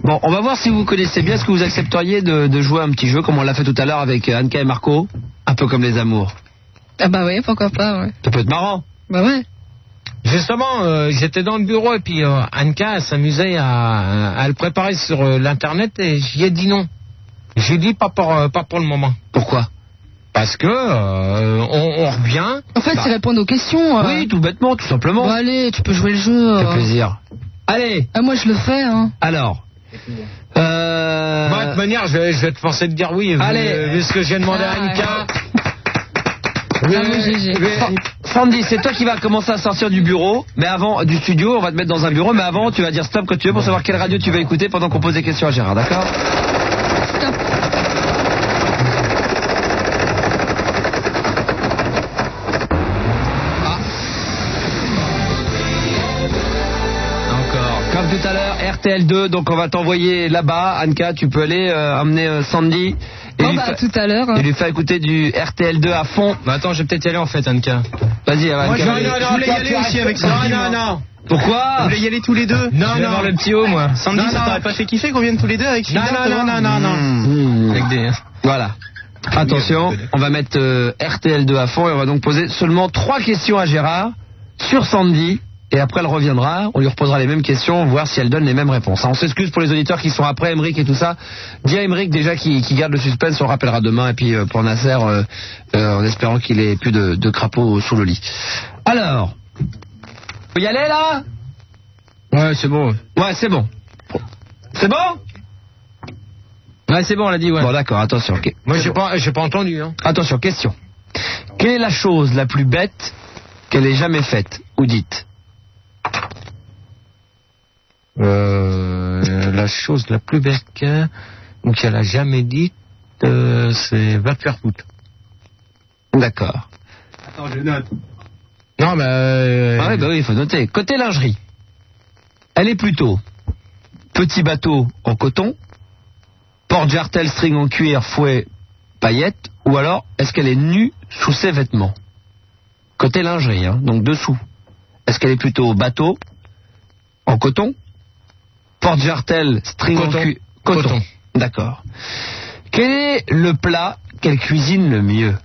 Bon, on va voir si vous connaissez bien. Est-ce que vous accepteriez de jouer un petit jeu comme on l'a fait tout à l'heure avec Anka et Marco? Un peu comme les amours. Ah bah oui, pourquoi pas, ouais. Ça peut être marrant. Bah ouais. Justement, j'étais dans le bureau et puis Anka s'amusait à le préparer sur l'internet et j'y ai dit non. J'ai dit pas pour le moment. Pourquoi? Parce que on revient. En fait, c'est répondre aux questions. Oui, tout bêtement, tout simplement. Bon, allez, tu peux jouer le jeu. Ça fait plaisir. Allez. Ah, moi, je le fais, hein. Alors. Bon, de toute manière, je vais te forcer de dire oui. Vu ce que j'ai demandé à Anka. Sandy, c'est toi qui vas commencer à sortir du bureau, mais avant du studio, on va te mettre dans un bureau, mais avant, tu vas dire stop quand tu veux pour savoir quelle radio tu vas écouter pendant qu'on pose des questions à Gérard, d'accord? Stop. Comme tout à l'heure, RTL2, donc on va t'envoyer là-bas. Anka, tu peux aller emmener Sandy tout à l'heure. Et lui faire écouter du RTL2 à fond. Bah attends, je vais peut-être y aller en fait, Anka. Vas-y, Anka. Moi, je voulais y aller aussi avec Sandy. Non. Pourquoi? Vous voulez y aller tous les deux? Non, voir le petit haut, moi. Sandy, ça t'aurait pas fait kiffer qu'on vienne tous les deux avec Non. Avec des... Voilà. Attention, on va mettre RTL2 à fond et on va donc poser seulement 3 questions à Gérard sur Sandy. Et après, elle reviendra, on lui reposera les mêmes questions, voir si elle donne les mêmes réponses. On s'excuse pour les auditeurs qui sont après Emeric et tout ça. Dis à Emeric déjà qui garde le suspense, on rappellera demain. Et puis pour Nasser, en espérant qu'il ait plus de crapauds sous le lit. Alors, faut y aller là? Ouais, c'est bon. Ouais, c'est bon. C'est bon? Ouais, c'est bon, on l'a dit, ouais. Bon, d'accord, attention. Okay. Moi, j'ai pas entendu, hein. Attention, question. Quelle est la chose la plus bête qu'elle ait jamais faite ou dite? La chose la plus bête qu'elle a jamais dite, c'est va te faire foutre. D'accord. Attends, je note. Non, mais... Ah ouais, bah oui, il faut noter. Côté lingerie, elle est plutôt petit bateau en coton, porte-jartel string en cuir, fouet, paillettes, ou alors est-ce qu'elle est nue sous ses vêtements? Côté lingerie, hein, donc dessous. Est-ce qu'elle est plutôt bateau en coton, porte-jartel string en cuir? Coton. D'accord. Quel est le plat qu'elle cuisine le mieux?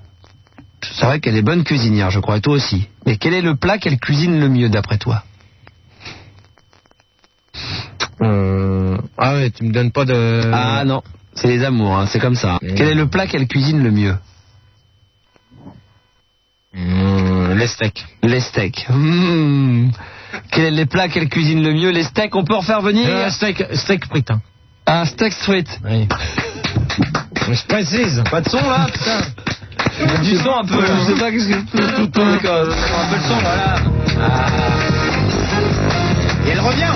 C'est vrai qu'elle est bonne cuisinière, je crois, et toi aussi. Mais quel est le plat qu'elle cuisine le mieux, d'après toi? Ah ouais, tu me donnes pas de... Ah non, c'est les amours, hein, c'est comme ça. Quel est le plat qu'elle cuisine le mieux? Les steaks. Les steaks. Quel est le plat qu'elle cuisine le mieux? Les steaks, on peut en faire venir? Steak frites. Hein. Un steak frites. Oui. Je précise. Pas de son là, putain. Du son un peu, je sais pas qu'est-ce que tout tourne quoi. Un peu le son, voilà. Et elle revient.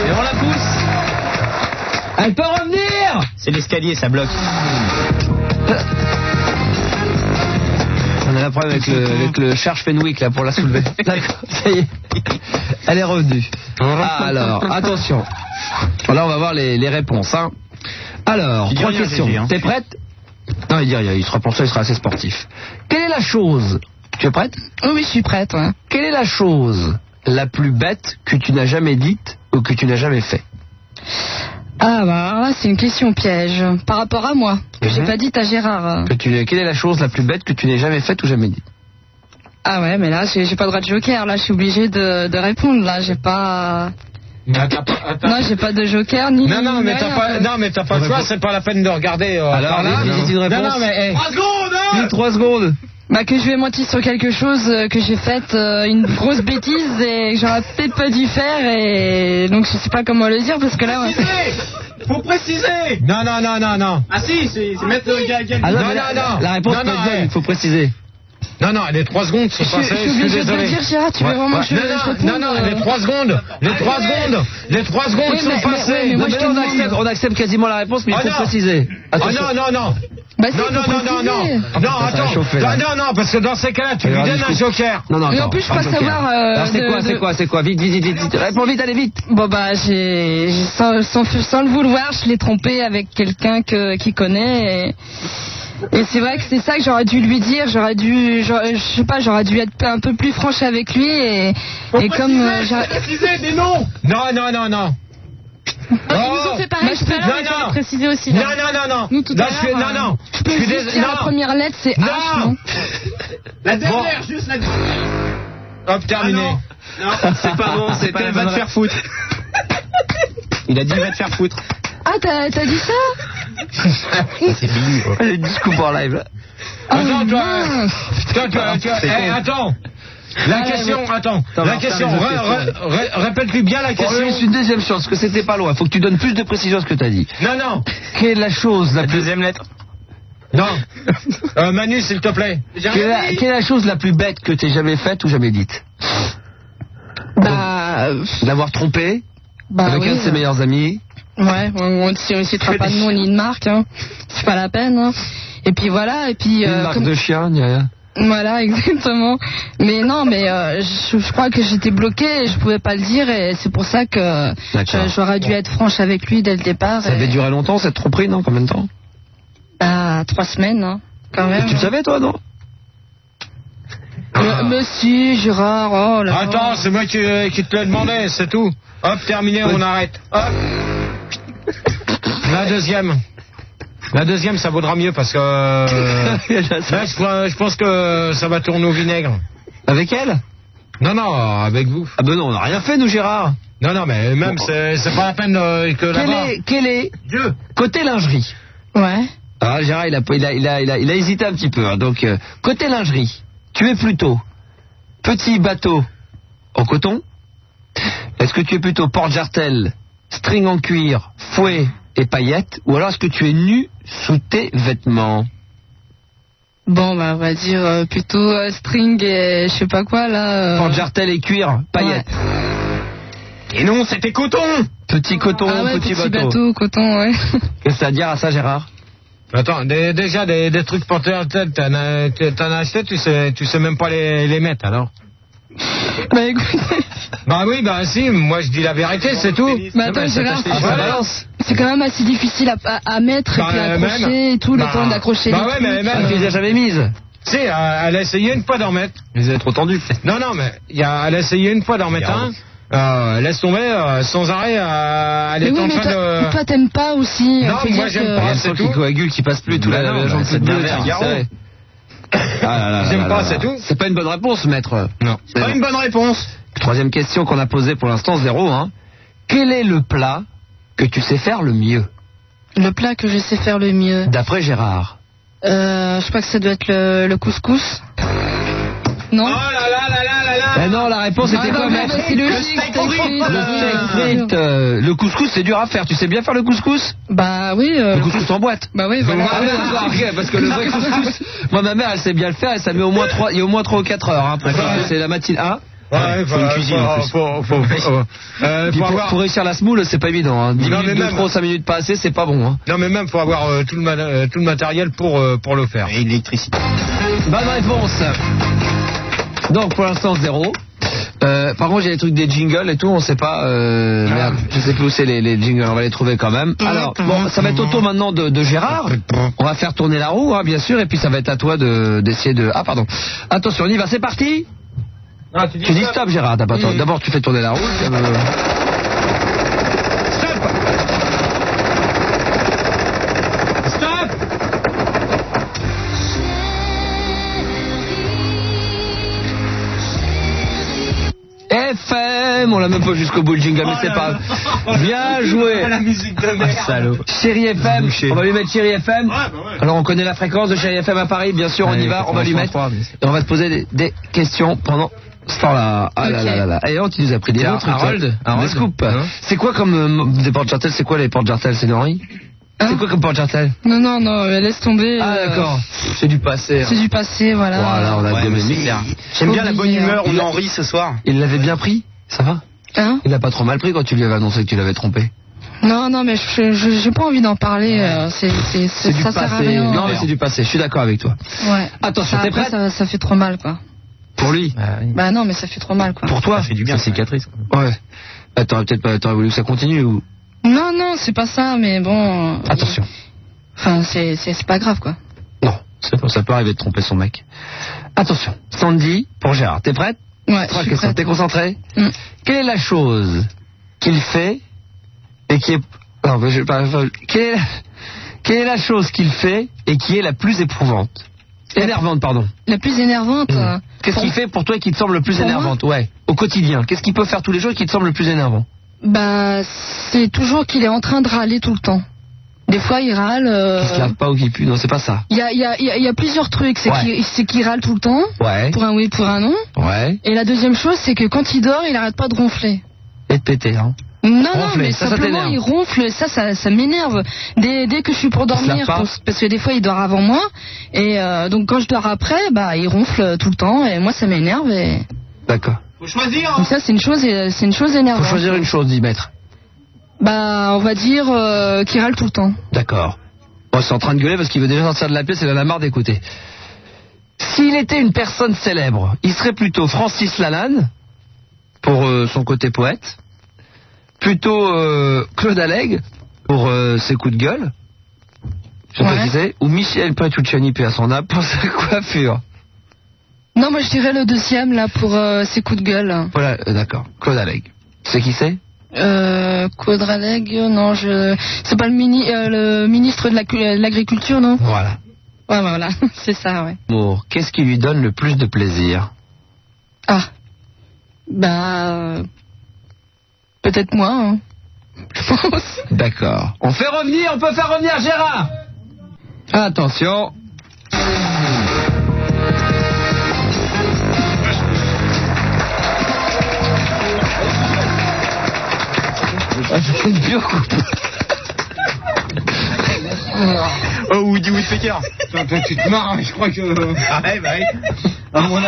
Et on la pousse. Elle peut revenir. C'est l'escalier, ça bloque. On a la problème avec le Charge Fenwick là pour la soulever. D'accord, ça y est. Elle est revenue. Alors, attention. Là on va voir les réponses. Hein. Alors, 3 questions. Gégé, hein. T'es prête? Non, il dit rien, il sera pour ça, il sera assez sportif. Quelle est la chose... Tu es prête? Oui, je suis prête, ouais. Quelle est la chose la plus bête que tu n'as jamais dite ou que tu n'as jamais fait? Ah bah là, c'est une question piège. Par rapport à moi, que j'ai pas dite à Gérard. Quelle est la chose la plus bête que tu n'aies jamais faite ou jamais dite? Ah ouais, mais là, j'ai pas le droit de joker. Là, je suis obligée de répondre. Là, j'ai pas... Attends. Non, j'ai pas de joker ni. Non, mais t'as pas le choix, c'est pas la peine de regarder. Alors, là, visite une réponse. Non, mais 3 secondes, hein. 3 secondes. Bah que je vais mentir sur quelque chose que j'ai fait une grosse bêtise et que j'aurais peut-être pas dû faire et donc je sais pas comment le dire parce que là. Ouais. Faut préciser. Non. Ah si, c'est mettre non. La réponse peut être bonne, il faut préciser. Non, les 3 secondes sont passées, je suis obligée de te le dire, Gérard, tu veux vraiment que je réponde? Non, les 3 secondes Oui, sont passées. mais moi, je te demande. On accepte quasiment la réponse, mais il faut préciser. Attention. Non. Bah si, Non, attends. Non, parce que dans ces cas-là, tu lui donnes un joker. Non, mais en plus, je crois savoir. Alors, c'est quoi? Vite. Réponds vite, allez vite. Bon, bah, sans le vouloir, je l'ai trompé avec quelqu'un qui connaît et c'est vrai que c'est ça que j'aurais dû lui dire, j'aurais dû être un peu plus franche avec lui et comme préciser des noms. Non. Ils nous ont fait pareil tout à l'heure, mais tu l'as précisé aussi. Non. Nous, tout à l'heure, non. Je peux juste dire la première lettre, c'est H, non? La dernière, juste la dernière. Hop, terminé. Non, c'est pas bon, c'était va te faire foutre. Il a dit va te faire foutre. Ah, t'as dit ça? C'est bilou. Le discours en live là. Attends, toi. C'est Attends. La question, répète-lui bien la question. C'est une deuxième chance, parce que c'était pas loin. Faut que tu donnes plus de précision à ce que t'as dit. Non. Quelle est la chose la plus... Deuxième lettre. Non. Manu, s'il te plaît. Quelle est la chose la plus bête que t'aies jamais faite ou jamais dite? D'avoir trompé avec un de ses meilleurs amis. Ouais, on ne citera pas de nom ni de marque, hein. C'est pas la peine, hein. Et puis voilà, et puis... Une marque de chien, ni rien. Voilà, exactement. Mais non, mais je crois que j'étais bloquée et je pouvais pas le dire, et c'est pour ça que j'aurais dû être franche avec lui dès le départ. Ça avait duré longtemps cette tromperie, non? Combien de temps? 3 semaines, hein, quand même. Et tu le savais, toi, non? Monsieur Gérard, oh là là. Attends, c'est moi qui te l'ai demandé, c'est tout. Hop, terminé, on arrête. Hop. La deuxième, ça vaudra mieux parce que là, je pense que ça va tourner au vinaigre. Avec elle? Non, avec vous. Ah ben non, on n'a rien fait, nous, Gérard. Non, mais même, c'est pas la peine que là-bas. Quel est Dieu. côté lingerie? Ouais. Ah, Gérard, il a hésité un petit peu. Hein, donc, côté lingerie, tu es plutôt petit bateau en coton? Est-ce que tu es plutôt porte-jartel, string en cuir, fouet et paillettes? Ou alors est-ce que tu es nu sous tes vêtements? Bon, on va dire plutôt string et je sais pas quoi, là. Porte-jartel et cuir, paillettes. Ouais. Et non, c'était coton. Petit coton, petit bateau. Coton, ouais. Qu'est-ce que t'as à dire à ça, Gérard? Attends, déjà des trucs porte-jartel, t'en as acheté, tu sais même pas les mettre alors. Bah écoutez. Bah oui, bah si, moi je dis la vérité, c'est tout. Bah attends, Gérard, c'est quand même assez difficile à mettre et puis à accrocher et tout, le temps d'accrocher les ouais, mais même, tu les as jamais mises. Si, elle a essayé une fois d'en mettre. Ils avaient trop tendus. Non, mais elle a essayé une fois d'en mettre un. Laisse tomber, sans arrêt, elle est en train de... Toi, t'aimes pas aussi. Non, moi j'aime pas, c'est tout. Qui coagule, qui passe plus, tout la jambe toute bleue. J'aime pas, c'est tout. C'est pas une bonne réponse, maître. Non. C'est pas une bonne réponse. Troisième question qu'on a posée pour l'instant, 0. Hein. Quel est le plat que tu sais faire le mieux? Le plat que je sais faire le mieux. D'après Gérard. Je crois que ça doit être le couscous. Non? Oh là. Non, la réponse était quoi, maître? C'est logique, le couscous, c'est dur à faire. Tu sais bien faire le couscous? Bah oui. Le couscous en boîte. Bah oui, voilà. Parce que le vrai couscous, moi ma mère elle sait bien le faire et ça met au moins 3 ou 4 heures. Hein, c'est la matinée. Hein? Ouais, faut une cuisine en plus. Pour réussir la semoule, c'est pas évident. Hein. 10 minutes de trop, 5 minutes pas assez, c'est pas bon. Hein. Non, mais même faut avoir tout le matériel pour le faire. Et l'électricité. Bonne réponse. Donc pour l'instant 0. Par contre, j'ai des trucs des jingles et tout, on sait pas. Merde, je sais plus où c'est les jingles, on va les trouver quand même. Alors, bon, ça va être au tour maintenant de Gérard. On va faire tourner la roue, hein, bien sûr, et puis ça va être à toi d'essayer de. Ah, pardon. Attention, on y va, c'est parti. Ah, tu dis stop, Gérard. D'abord, tu fais tourner la roue. FM, on l'a même pas jusqu'au bout le jingle, mais c'est pas bien joué. La musique de merde. Salaud. Chérie FM, on va lui mettre Chérie FM. Ouais. Alors on connaît la fréquence de Chérie FM à Paris, bien sûr, on y va, on va lui mettre. Et on va te poser des questions pendant ce temps-là. Ah là là là. Et on tu nous as pris des autres trucs. Des scoops. C'est quoi comme des porte-jartels? C'est quoi les porte-jartels? C'est Henri? C'est quoi comme porte-jartel? Non, laisse tomber. Ah d'accord, c'est du passé. C'est du passé, voilà. Voilà, on a J'aime bien la bonne humeur, on en rit ce soir. Il l'avait bien pris? Ça va? Hein? Il l'a pas trop mal pris quand tu lui avais annoncé que tu l'avais trompé? Non, mais j'ai pas envie d'en parler. C'est du ça sert à passé. rien. Non, mais c'est du passé. Je suis d'accord avec toi. Ouais. Attention, t'es prête? Ça fait trop mal, quoi. Pour lui? Bah non, mais ça fait trop mal, quoi. Pour toi? Ça fait du bien, cicatrice. Ouais. T'aurais voulu que ça continue ou? Non, c'est pas ça, mais bon. Attention. Enfin, c'est pas grave, quoi. Non, ça peut arriver de tromper son mec. Attention, Sandy pour Gérard. T'es prête? Ouais, je suis prête. T'es concentré? Quelle est la chose qu'il fait et qui est... Non, mais quelle est la chose qu'il fait et qui est la plus éprouvante? Énervante, pardon. La plus énervante. Qu'est-ce qu'il fait pour toi qui te semble le plus énervante? Ouais, au quotidien. Qu'est-ce qu'il peut faire tous les jours qui te semble le plus énervant? Bah, c'est toujours qu'il est en train de râler tout le temps. Des fois, il râle. Qu'il se lave pas ou qu'il pue, non, c'est pas ça. Il y a plusieurs trucs. C'est qu'il râle tout le temps. Ouais. Pour un oui, pour un non. Ouais. Et la deuxième chose, c'est que quand il dort, il arrête pas de ronfler. Et de péter, hein. Non, Ronfler, mais ça simplement il ronfle, ça m'énerve. Dès que je suis pour dormir, parce que des fois il dort avant moi, et donc quand je dors après, bah il ronfle tout le temps, et moi ça m'énerve. D'accord. Faut choisir. Donc ça c'est une chose énervante. Faut choisir une chose, dit maître. Bah on va dire qu'il râle tout le temps. D'accord. Bon, c'est en train de gueuler parce qu'il veut déjà sortir de la pièce et il en a marre d'écouter. S'il était une personne célèbre, il serait plutôt Francis Lalanne, pour son côté poète, plutôt Claude Allègre, pour ses coups de gueule, je sais pas qui c'est, ou Michel Petrucciani, paix à son âme, pour sa coiffure. Non, moi je dirais le deuxième, là, pour ses coups de gueule. Voilà, d'accord. Claude Allègre. Tu sais qui c'est? Claude Allègre, non, c'est pas le ministre de l'Agriculture, non? Voilà. Ouais, voilà, c'est ça, ouais. Amour, qu'est-ce qui lui donne le plus de plaisir? Ah. Bah... peut-être moi, hein. Je pense. D'accord. On peut faire revenir Gérard. Attention. C'est une pure coupe. Oh, Woody Woodpecker. Tu te marres, je crois que... Ah ouais, bah oui. À mon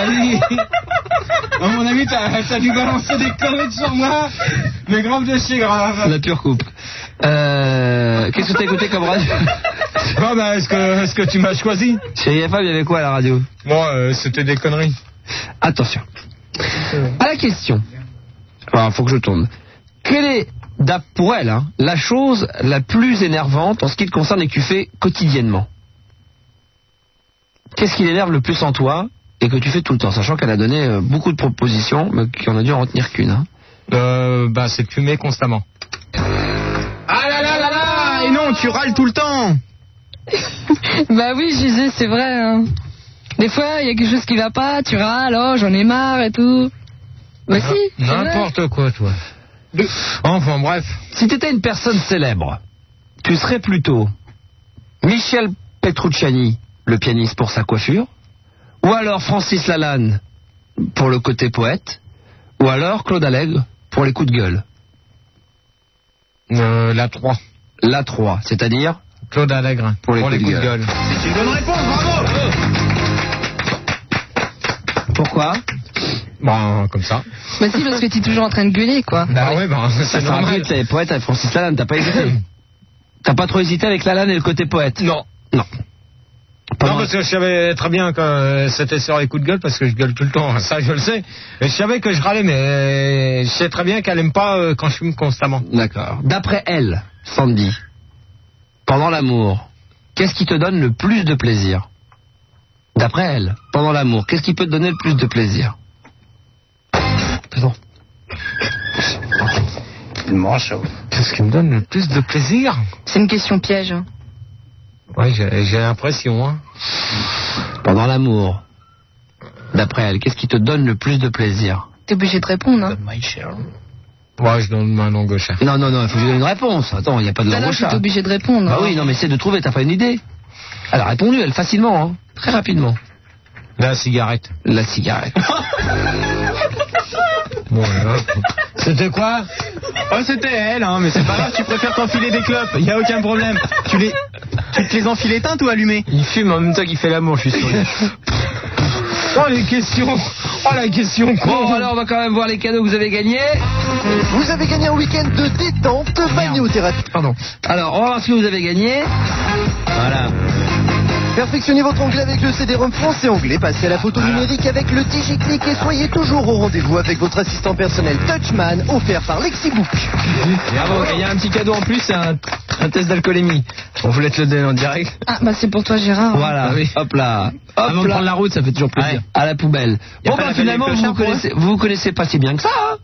avis, t'as dû balancer des conneries sur moi, mais grave de chez grave. La pure coupe. Qu'est-ce que t'as écouté comme radio? Bon, bah, est-ce que tu m'as choisi? Chez IFM, il y avait quoi à la radio? Bon, c'était des conneries. Attention. À la question. Alors, faut que je tourne. Quelle est, pour elle, hein, la chose la plus énervante en ce qui te concerne et que tu fais quotidiennement? Qu'est-ce qui l'énerve le plus en toi et que tu fais tout le temps, sachant qu'elle a donné beaucoup de propositions, mais qu'on a dû en retenir qu'une, hein? Bah, c'est de fumer constamment. Ah là là là là. Et non, tu râles tout le temps. Bah oui, je disais, c'est vrai, hein. Des fois, il y a quelque chose qui va pas, tu râles, oh, j'en ai marre et tout. Bah si, c'est vrai. N'importe quoi, toi. Enfin, bref. Si tu étais une personne célèbre, tu serais plutôt Michel Petrucciani, le pianiste pour sa coiffure, ou alors Francis Lalanne pour le côté poète, ou alors Claude Allègre pour les coups de gueule. La 3. La 3, c'est-à-dire Claude Allègre pour les coups de gueule. C'est une bonne réponse, bravo. Pourquoi? Bon, comme ça. Bah si, parce que t'es toujours en train de gueuler, quoi. Bah ouais, bah, Ça c'est fait normal. rappeler que t'es poète avec Francis Lalanne, t'as pas hésité? T'as pas trop hésité avec Lalanne et le côté poète? Non. Non. Non, parce que je savais très bien que c'était sur les coups de gueule, parce que je gueule tout le temps, ça je le sais. Et je savais que je râlais, mais je sais très bien qu'elle aime pas quand je fume constamment. D'accord. D'après elle, Sandy, pendant l'amour, qu'est-ce qui te donne le plus de plaisir? D'après elle, pendant l'amour, qu'est-ce qui peut te donner le plus de plaisir? Pardon. Qu'est-ce qui me donne le plus de plaisir? C'est une question piège, hein. Ouais, j'ai l'impression, hein. Pendant l'amour, d'après elle, qu'est-ce qui te donne le plus de plaisir? T'es obligé de répondre, hein. Ouais, je donne ma langue au chat. Non, il faut que je donne une réponse. Attends, il n'y a pas de langue au chat. T'es obligé de répondre. Bah oui, non, mais essaie de trouver, t'as pas une idée. Elle a répondu, elle, facilement, hein. Très rapidement. La cigarette. La cigarette. Bon, là. C'était quoi? Oh, c'était elle, hein, mais c'est pas grave, tu préfères t'enfiler des clopes, y a aucun problème. Tu te les enfiles éteintes ou allumées? Il fume en même temps qu'il fait l'amour, je suis sûr. Oh, les questions. Oh, la question con. Bon, alors on va quand même voir les cadeaux que vous avez gagnés. Vous avez gagné un week-end de détente, balnéothérapie. Pardon. Alors, on va voir ce que vous avez gagné. Voilà. Perfectionnez votre anglais avec le CD-ROM français-anglais, passez à la photo numérique avec le DigiClick et soyez toujours au rendez-vous avec votre assistant personnel Touchman, offert par Lexibook. Bravo, il y a un petit cadeau en plus, c'est un test d'alcoolémie. On voulait te le donner en direct. Ah, bah c'est pour toi, Gérard. Voilà, Ah oui. hop là. Avant de prendre la route, ça fait toujours plaisir. Ouais. À la poubelle. Y a Bon, pas bah la finalement, belle vous vous connaissez pas si bien que ça, hein.